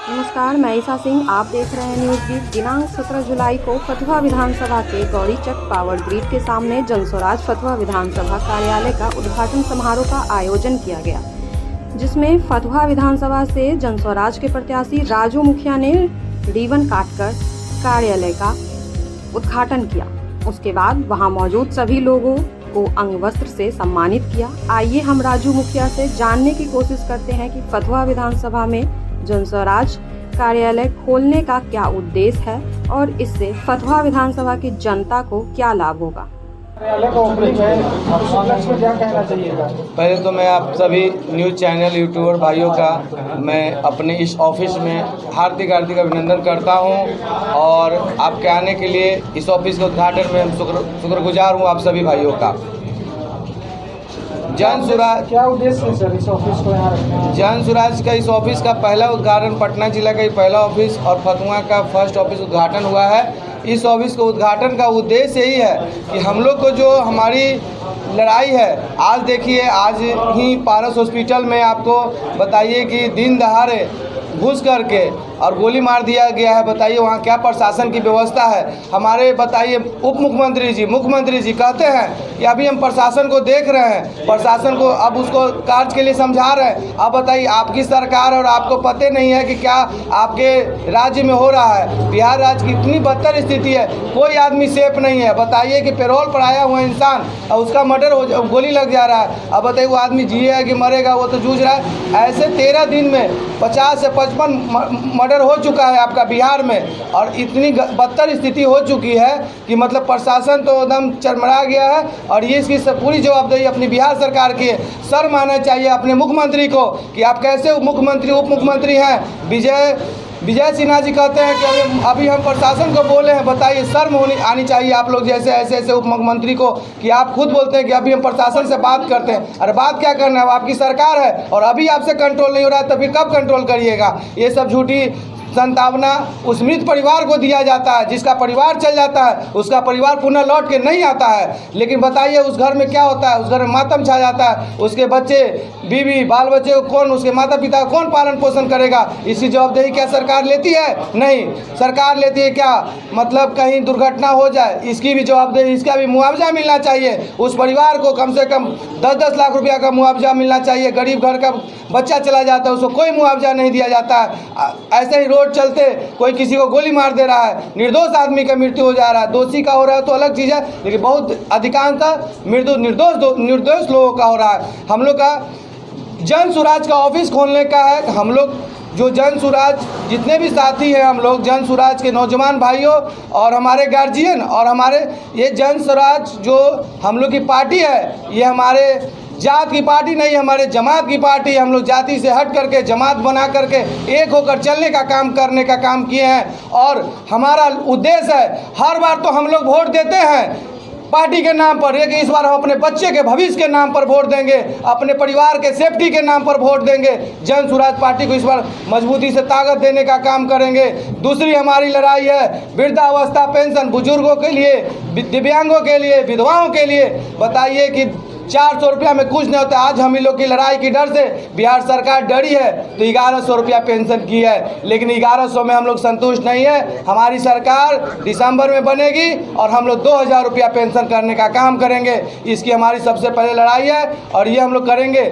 नमस्कार, मैं ईसा सिंह। आप देख रहे हैं न्यूज़ बीट। दिनांक 17 जुलाई को फतुहा विधानसभा के गौरीचक पावर ग्रिड के सामने जनस्वराज फतुहा विधानसभा कार्यालय का उद्घाटन समारोह का आयोजन किया गया, जिसमें फतुहा विधानसभा से जनस्वराज के प्रत्याशी राजू मुखिया ने रिबन काटकर कार्यालय का उद्घाटन किया। उसके बाद वहां मौजूद सभी लोगों को अंग वस्त्र से सम्मानित किया। आइए हम राजू मुखिया से जानने की कोशिश करते हैं कि फतुहा विधानसभा में जनस्वराज कार्यालय खोलने का क्या उद्देश्य है और इससे फतुहा विधानसभा की जनता को क्या लाभ होगा। कार्यालय का ओपनिंग है, आप स्वागत में क्या कहना चाहिएगा? पहले तो मैं आप सभी न्यूज़ चैनल यूट्यूबर भाइयों का मैं अपने इस ऑफिस में हार्दिक अभिनंदन करता हूं और आपके आने के लिए इस ऑफिस के उद्घाटन में शुक्रगुजार हूं आप सभी भाइयों का। जनस्वराज क्या उद्देश्य है सर इस ऑफिस को यहाँ रखने? जनस्वराज का इस ऑफिस का पहला उद्घाटन पटना जिला का ही पहला ऑफिस और फतुहा का फर्स्ट ऑफिस उद्घाटन हुआ है। इस ऑफिस के उद्घाटन का उद्देश्य यही है कि हम लोग को जो हमारी लड़ाई है, आज देखिए आज ही पारस हॉस्पिटल में आपको बताइए कि दिन दहाड़े घुस करके और गोली मार दिया गया है। बताइए वहाँ क्या प्रशासन की व्यवस्था है। हमारे बताइए उप मुख्यमंत्री जी कहते हैं कि अभी हम प्रशासन को देख रहे हैं, प्रशासन को अब उसको कार्य के लिए समझा रहे हैं। अब बताइए आपकी सरकार और आपको पता नहीं है कि क्या आपके राज्य में हो रहा है। बिहार राज्य की इतनी बदतर स्थिति है, कोई आदमी सेफ नहीं है। बताइए कि पेरोल पर आया हुआ इंसान और उसका मर्डर हो, गोली लग जा रहा है। अब बताइए वो आदमी जिएगा कि मरेगा, वो तो जूझ रहा है। ऐसे 13 दिन में 50 से 55 मर्डर हो चुका है आपका बिहार में और इतनी बदतर स्थिति हो चुकी है कि मतलब प्रशासन तो एकदम चरमरा गया है और ये इसकी पूरी जवाबदेही अपनी बिहार सरकार की है। सर मानना चाहिए अपने मुख्यमंत्री को कि आप कैसे उप मुख्यमंत्री हैं। विजय सिन्हा जी कहते हैं कि अभी हम प्रशासन को बोले हैं। बताइए शर्म आनी चाहिए आप लोग जैसे ऐसे उप मुख्यमंत्री को कि आप खुद बोलते हैं कि अभी हम प्रशासन से बात करते हैं। अरे बात क्या करना है, आपकी सरकार है और अभी आपसे कंट्रोल नहीं हो रहा है, तो फिर कब कंट्रोल करिएगा। ये सब झूठी संतावना उस मृत परिवार को दिया जाता है। जिसका परिवार चल जाता है उसका परिवार पुनः लौट के नहीं आता है। लेकिन बताइए उस घर में क्या होता है, उस घर में मातम छा जाता है। उसके बच्चे बीवी बाल बच्चे को कौन, उसके माता पिता को कौन पालन पोषण करेगा। इसकी जवाबदेही क्या सरकार लेती है? नहीं, सरकार लेती है क्या मतलब कहीं दुर्घटना हो जाए इसकी भी जवाबदेही, इसका भी मुआवजा मिलना चाहिए। उस परिवार को कम से कम 10-10 लाख रुपया का मुआवजा मिलना चाहिए। गरीब घर का बच्चा चला जाता है उसको कोई मुआवजा नहीं दिया जाता है। ऐसे ही रोड चलते कोई किसी को गोली मार दे रहा है, निर्दोष आदमी का मृत्यु हो जा रहा है। दोषी का हो रहा है तो अलग चीज़ है, लेकिन बहुत अधिकांशतः निर्दोष लोगों का हो रहा है। हम लोग का जनस्वराज का ऑफिस खोलने का है। हम लोग जो जनस्वराज जितने भी साथी हैं, हम लोग जनस्वराज के नौजवान भाइयों और हमारे गार्जियन और हमारे ये जनस्वराज जो हम लोग की पार्टी है, ये हमारे जात की पार्टी नहीं, हमारे जमात की पार्टी। हम लोग जाति से हट करके जमात बना करके एक होकर चलने का काम करने का काम किए हैं और हमारा उद्देश्य है। हर बार तो हम लोग वोट देते हैं पार्टी के नाम पर, लेकिन इस बार हम अपने बच्चे के भविष्य के नाम पर वोट देंगे, अपने परिवार के सेफ्टी के नाम पर वोट देंगे। जनस्वराज पार्टी को इस बार मजबूती से ताकत देने का काम करेंगे। दूसरी हमारी लड़ाई है वृद्धावस्था पेंशन, बुजुर्गों के लिए, दिव्यांगों के लिए, विधवाओं के लिए। बताइए कि 400 रुपया में कुछ नहीं होता। आज हम इन लोग की लड़ाई की डर से बिहार सरकार डरी है तो 1100 रुपया पेंशन की है, लेकिन 1100 में हम लोग संतुष्ट नहीं है। हमारी सरकार दिसंबर में बनेगी और हम लोग 2000 रुपया पेंशन करने का काम करेंगे। इसकी हमारी सबसे पहले लड़ाई है और ये हम लोग करेंगे।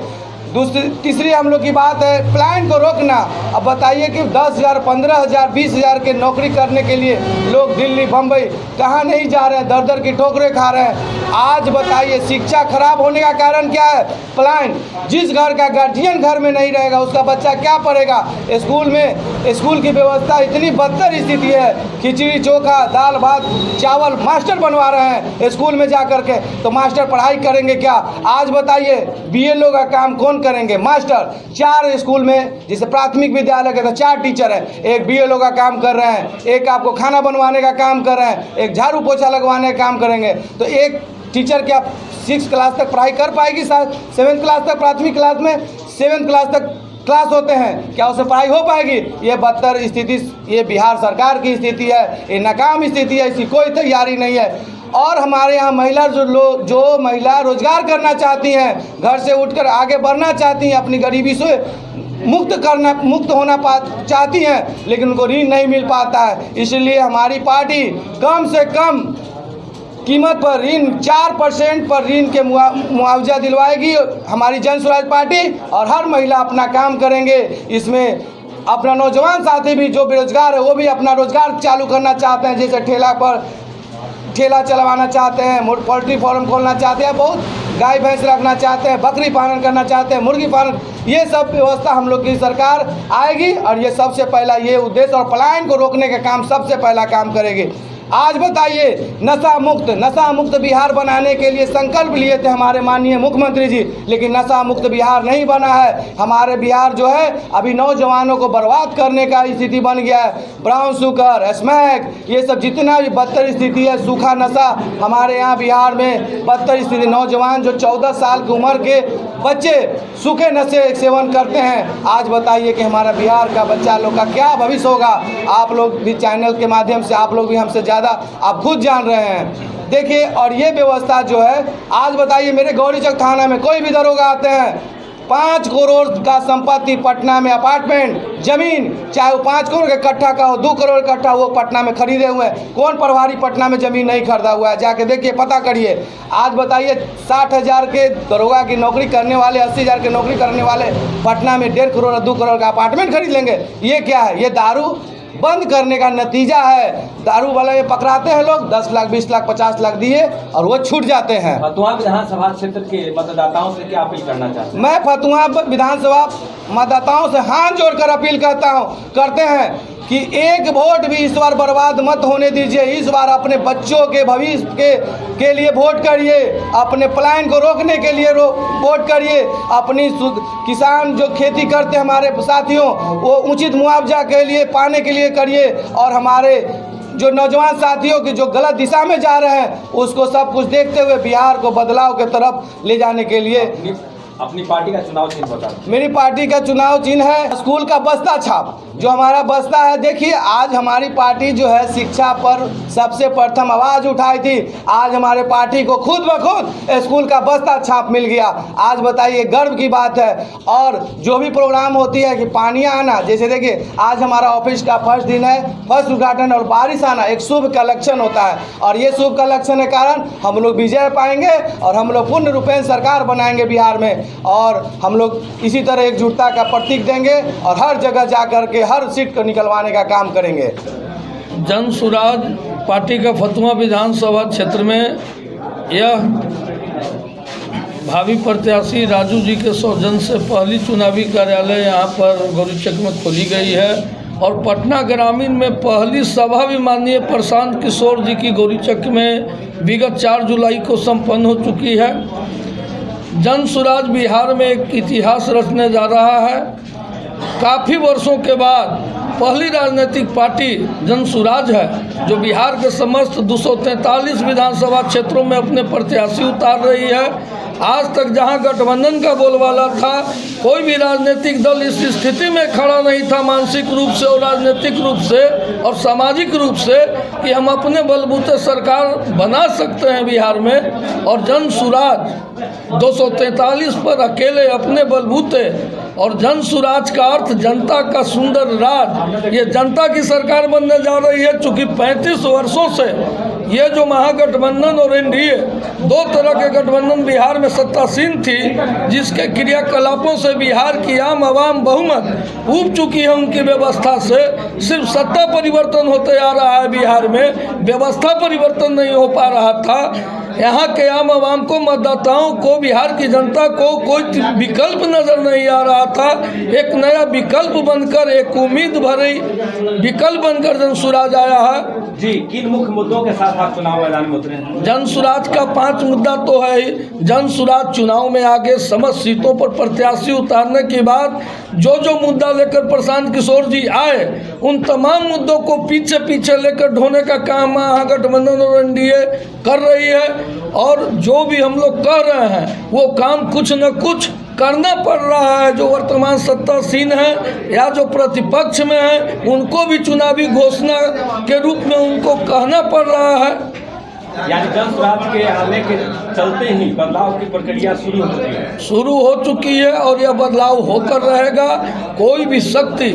तीसरी हम लोग की बात है प्लान को रोकना। अब बताइए कि 10,000, 15,000, 20,000 के नौकरी करने के लिए लोग दिल्ली बम्बई कहाँ नहीं जा रहे हैं, दर दर की ठोकरें खा रहे हैं। आज बताइए शिक्षा खराब होने का कारण क्या है? प्लान। जिस घर का गार्जियन घर में नहीं रहेगा उसका बच्चा क्या पढ़ेगा? स्कूल की व्यवस्था इतनी बदतर स्थिति है, खिचड़ी चोखा दाल भात चावल मास्टर बनवा रहे हैं स्कूल में जा कर के, तो मास्टर पढ़ाई करेंगे क्या? आज बताइए BLO का काम कौन करेंगे? मास्टर। 4 स्कूल में जैसे प्राथमिक विद्यालय के तो 4 टीचर हैं, एक BLO का काम कर रहे हैं, एक आपको खाना बनवाने का काम कर रहे हैं, एक झाड़ू पोछा लगवाने का काम करेंगे। तो एक टीचर क्या 6 क्लास तक पढ़ाई कर पाएगी? 7th क्लास तक, प्राथमिक क्लास में 7th क्लास तक क्लास होते हैं, क्या उससे पढ़ाई हो पाएगी? ये बदतर स्थिति ये बिहार सरकार की स्थिति है, ये नाकाम स्थिति है, इसकी कोई तैयारी नहीं है। और हमारे यहाँ महिला जो महिला रोजगार करना चाहती हैं, घर से उठकर आगे बढ़ना चाहती हैं, अपनी गरीबी से मुक्त होना चाहती हैं, लेकिन उनको ऋण नहीं मिल पाता है। इसलिए हमारी पार्टी कम से कम कीमत पर ऋण 4% पर ऋण के मुआवजा दिलवाएगी हमारी जन स्वराज पार्टी, और हर महिला अपना काम करेंगे। इसमें अपना नौजवान साथी भी जो बेरोजगार है वो भी अपना रोजगार चालू करना चाहते हैं, जैसे ठेला चलवाना चाहते हैं, पोल्ट्री फार्म खोलना चाहते हैं, बहुत गाय भैंस रखना चाहते हैं, बकरी पालन करना चाहते हैं, मुर्गी पालन, ये सब व्यवस्था हम लोग की सरकार आएगी और ये सबसे पहला ये उद्देश्य और पलायन को रोकने का काम सबसे पहला काम करेगी। आज बताइए, नशा मुक्त बिहार बनाने के लिए संकल्प लिए थे हमारे माननीय मुख्यमंत्री जी, लेकिन नशा मुक्त बिहार नहीं बना है। हमारे बिहार जो है अभी नौजवानों को बर्बाद करने का स्थिति बन गया है। ब्राउन शुगर, स्मैक, ये सब जितना भी बदतर स्थिति है, सूखा नशा हमारे यहाँ बिहार में बदतर स्थिति। नौजवान जो 14 साल की उम्र के बच्चे सूखे नशे सेवन करते हैं। आज बताइए कि हमारा बिहार का बच्चा लोग का क्या भविष्य होगा। आप लोग भी चैनल के माध्यम से, आप लोग भी हमसे ज़्यादा आप खुद जान रहे हैं। देखिए, और ये व्यवस्था जो है, आज बताइए मेरे गौरीचक थाना में कोई भी दरोगा आते हैं, 5 करोड़ का संपत्ति पटना में अपार्टमेंट जमीन, चाहे वो 5 करोड़ का कट्ठा का हो, 2 करोड़ का कट्ठा, वो पटना में खरीदे हुए हैं। कौन प्रभारी पटना में ज़मीन नहीं खरीदा हुआ है? जाके देखिए, पता करिए। आज बताइए 60,000 के दरोगा की नौकरी करने वाले, 80,000 की नौकरी करने वाले पटना में 1.5 करोड़ 2 करोड़ का अपार्टमेंट खरीद लेंगे। ये क्या है? ये दारू बंद करने का नतीजा है। दारू वाले में पकड़ाते हैं लोग, 10 लाख 20 लाख 50 लाख दिए और वो छूट जाते हैं। फतुहा विधानसभा क्षेत्र के मतदाताओं से क्या अपील करना चाहते हैं? मैं फतुहा विधानसभा मतदाताओं से हाथ जोड़कर अपील करते हैं कि एक वोट भी इस बार बर्बाद मत होने दीजिए। इस बार अपने बच्चों के भविष्य के लिए वोट करिए, अपने पलायन को रोकने के लिए वोट करिए। अपनी किसान जो खेती करते हैं हमारे साथियों, वो उचित मुआवजा के लिए पाने के लिए करिए, और हमारे जो नौजवान साथियों की जो गलत दिशा में जा रहे हैं उसको सब कुछ देखते हुए बिहार को बदलाव के तरफ ले जाने के लिए अपनी पार्टी का चुनाव चिन्ह बता। मेरी पार्टी का चुनाव चिन्ह है स्कूल का बस्ता छाप, जो हमारा बस्ता है। देखिए, आज हमारी पार्टी जो है शिक्षा पर सबसे प्रथम आवाज़ उठाई थी। आज हमारे पार्टी को खुद ब खुद स्कूल का बस्ता छाप मिल गया। आज बताइए, गर्व की बात है। और जो भी प्रोग्राम होती है कि पानियाँ आना, जैसे देखिए आज हमारा ऑफिस का फर्स्ट दिन है, फर्स्ट उद्घाटन, और बारिश आना एक शुभ का लक्षण होता है, और ये शुभ का लक्षण के कारण हम लोग विजय पाएंगे और हम लोग पूर्ण रूपेण सरकार बनाएंगे बिहार में। और हम लोग इसी तरह एकजुटता का प्रतीक देंगे और हर जगह जा कर के हर सीट को निकलवाने का काम करेंगे। जन स्वराज पार्टी का फतुहा विधानसभा क्षेत्र में यह भावी प्रत्याशी राजू जी के सौजन्य से पहली चुनावी कार्यालय यहाँ पर गौरीचक में खोली गई है, और पटना ग्रामीण में पहली सभा भी माननीय प्रशांत किशोर जी की गौरीचक में विगत 4 जुलाई को संपन्न हो चुकी है। जन स्वराज बिहार में एक इतिहास रचने जा रहा है। काफ़ी वर्षों के बाद पहली राजनीतिक पार्टी जन स्वराज है जो बिहार के समस्त 243 विधानसभा क्षेत्रों में अपने प्रत्याशी उतार रही है। आज तक जहां गठबंधन का बोलबाला था, कोई भी राजनीतिक दल इस स्थिति में खड़ा नहीं था, मानसिक रूप से और राजनीतिक रूप से और सामाजिक रूप से, कि हम अपने बलबूते सरकार बना सकते हैं बिहार में। और जन स्वराज 243 पर अकेले अपने बलबूते, और जन स्वराज का अर्थ जनता का सुंदर राज, ये जनता की सरकार बनने जा रही है। चूँकि 35 वर्षों से ये जो महागठबंधन और एनडीए, 2 तरह के गठबंधन बिहार में सत्तासीन थी, जिसके क्रियाकलापों से बिहार की आम आवाम बहुमत ऊब चुकी है उनकी व्यवस्था से। सिर्फ सत्ता परिवर्तन होते आ रहा है बिहार में, व्यवस्था परिवर्तन नहीं हो पा रहा था। यहाँ के आम आवाम को, मतदाताओं को, बिहार की जनता को कोई विकल्प नज़र नहीं आ रहा था। एक नया विकल्प बनकर, एक उम्मीद भरी विकल्प बनकर जन स्वराज आया है। जी, किन मुख्य मुद्दों के साथ आप चुनाव मैदान में उतरे हैं? जन स्वराज का 5 मुद्दा तो है। जन स्वराज चुनाव में आगे समस्त सीटों पर प्रत्याशी उतारने के बाद जो मुद्दा लेकर प्रशांत किशोर जी आए, उन तमाम मुद्दों को पीछे पीछे लेकर ढोने का काम महागठबंधन और एनडीए कर रही है। और जो भी हम लोग कह रहे हैं वो काम कुछ न कुछ करना पड़ रहा है। जो वर्तमान सत्तासीन है या जो प्रतिपक्ष में है, उनको भी चुनावी घोषणा के रूप में उनको कहना पड़ रहा है। यानी जन स्वराज के आने के चलते ही बदलाव की प्रक्रिया शुरू हो चुकी है। शुरू हो चुकी है और यह बदलाव होकर रहेगा। कोई भी शक्ति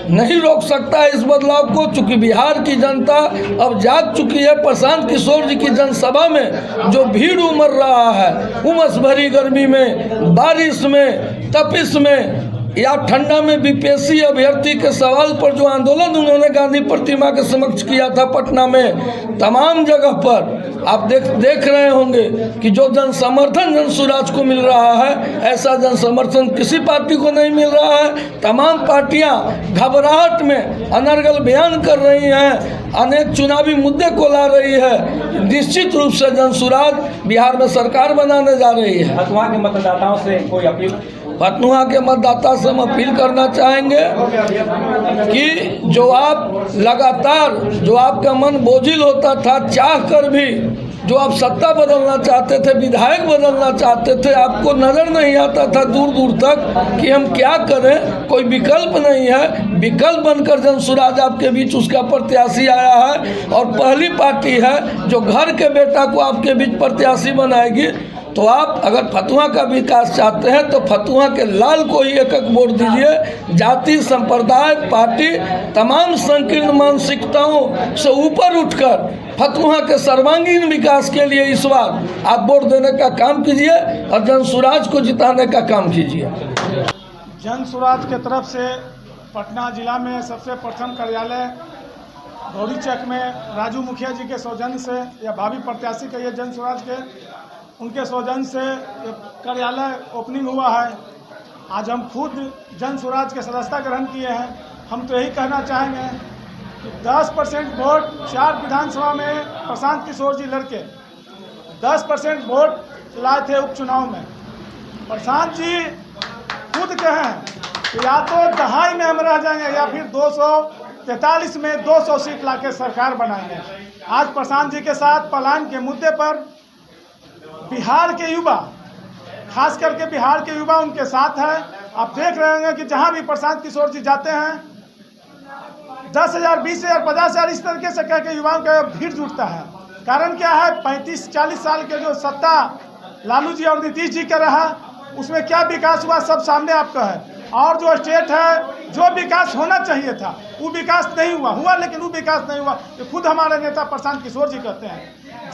नहीं रोक सकता है इस बदलाव को, चूँकि बिहार की जनता अब जाग चुकी है। प्रशांत किशोर जी की जनसभा में जो भीड़ उमड़ रहा है, उमस भरी गर्मी में, बारिश में, तपिश में या ठंडा में बीपीएससी अभ्यर्थी के सवाल पर जो आंदोलन उन्होंने गांधी प्रतिमा के समक्ष किया था पटना में, तमाम जगह पर आप देख रहे होंगे कि जो जन समर्थन जन स्वराज को मिल रहा है, ऐसा जन समर्थन किसी पार्टी को नहीं मिल रहा है। तमाम पार्टियां घबराहट में अनर्गल बयान कर रही हैं, अनेक चुनावी मुद्दे को ला रही है। निश्चित रूप से जन स्वराज बिहार में सरकार बनाने जा रही है। फतुहा के मतदाताओं से कोई अपील? फतुहा के मतदाता से हम अपील करना चाहेंगे कि जो आप लगातार, जो आपका मन बोझिल होता था, चाह कर भी जो आप सत्ता बदलना चाहते थे, विधायक बदलना चाहते थे, आपको नज़र नहीं आता था दूर दूर तक कि हम क्या करें, कोई विकल्प नहीं है। विकल्प बनकर जन स्वराज आपके बीच उसका प्रत्याशी आया है और पहली पार्टी है जो घर के बेटा को आपके बीच प्रत्याशी बनाएगी। तो आप अगर फतुहा का विकास चाहते हैं तो फतुहा के लाल को ही एक वोट दीजिए। जाति, संप्रदाय, पार्टी, तमाम संकीर्ण मानसिकताओं से ऊपर उठकर फतुहा के सर्वांगीण विकास के लिए इस बार आप वोट देने का काम कीजिए और जन स्वराज को जिताने का काम कीजिए। जन स्वराज के तरफ से पटना जिला में सबसे प्रथम कार्यालय गौरीचक में राजू मुखिया जी के सौजन्य से, या भावी प्रत्याशी कहिए जन स्वराज के, उनके सौजन्य से कार्यालय ओपनिंग हुआ है। आज हम खुद जन स्वराज के सदस्यता ग्रहण किए हैं। हम तो यही कहना चाहेंगे कि 10% वोट 4 विधानसभा में प्रशांत किशोर जी लड़के 10% वोट लाए थे उपचुनाव में। प्रशांत जी खुद कहें कि या तो दहाई में हम रह जाएंगे या फिर 243 में 200 सीट लाके सरकार बनाएंगे। आज प्रशांत जी के साथ पलायन के मुद्दे पर बिहार के युवा, खास करके बिहार के युवा उनके साथ है। आप देख रहे होंगे कि जहां भी प्रशांत किशोर जी जाते हैं 10,000, 20,000, 50,000 इस तरीके से कह के युवाओं का भीड़ जुटता है। कारण क्या है? 35-40 साल के जो सत्ता लालू जी और नीतीश जी का रहा, उसमें क्या विकास हुआ सब सामने आपका है। और जो स्टेट है, जो विकास होना चाहिए था वो विकास नहीं हुआ, लेकिन वो विकास नहीं हुआ। ये खुद हमारे नेता प्रशांत किशोर जी कहते हैं।